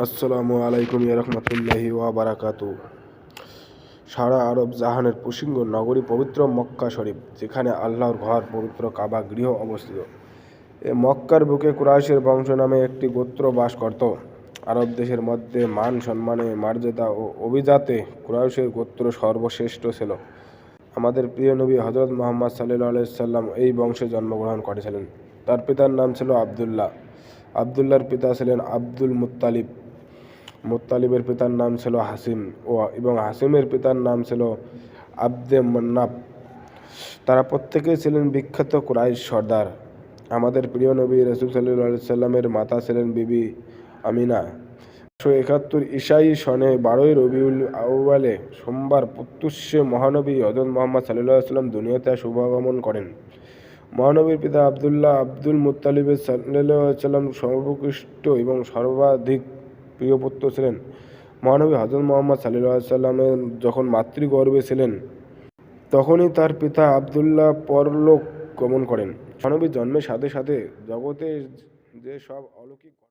আসসালামু আলাইকুম রহমতুল্লাহি ওয়া বারাকাতু। সারা আরব জাহানের প্রসিদ্ধ নগরী পবিত্র মক্কা শরীফ, যেখানে আল্লাহর ঘর পবিত্র কাবা গৃহ অবস্থিত। এ মক্কার বুকে কুরাইশের বংশ নামে একটি গোত্র বাস করত। আরব দেশের মধ্যে মান সম্মানে, মর্যাদা ও অভিজাতে কুরাইশের গোত্র সর্বশ্রেষ্ঠ ছিল। আমাদের প্রিয় নবী হজরত মুহাম্মদ সাল্লাল্লাহু আলাইহি সাল্লাম এই বংশে জন্মগ্রহণ করেছিলেন। তার পিতার নাম ছিল আবদুল্লাহ। আবদুল্লাহর পিতা ছিলেন আব্দুল মুত্তালিব। মুত্তালিবের পিতার নাম ছিল হাসিম এবং হাসিমের পিতার নাম ছিল আব্দে মান্নাফ। তারা প্রত্যেকেই ছিলেন বিখ্যাত কুরাইশ সর্দার। আমাদের প্রিয় নবী রাসূল সাল্লাল্লাহু আলাইহি সাল্লামের মাতা ছিলেন বিবি আমিনা। ১৭৭ ঈসাই সনে ১২ই রবিউল আউয়ালে সোমবার প্রত্যুষে মহানবী হযরত মুহাম্মদ সাল্লাল্লাহু আলাইহি সাল্লাম দুনিয়াতে শুভাগমন করেন। মহানবীর পিতা আবদুল্লাহ আব্দুল মুত্তালিব সাল্লাল্লাহু আলাইহি সাল্লাম সর্বোৎকৃষ্ট এবং সর্বাধিক প্রিয় পুত্র ছিলেন। মহানবী হযরত মুহাম্মদ সাল্লাল্লাহু আলাইহি সাল্লামের যখন মাতৃগর্ভে ছিলেন, তখনই তার পিতা আবদুল্লাহ পরলোক গমন করেন। মহানবীর জন্মের সাথে সাথে জগতে যে সব অলৌকিক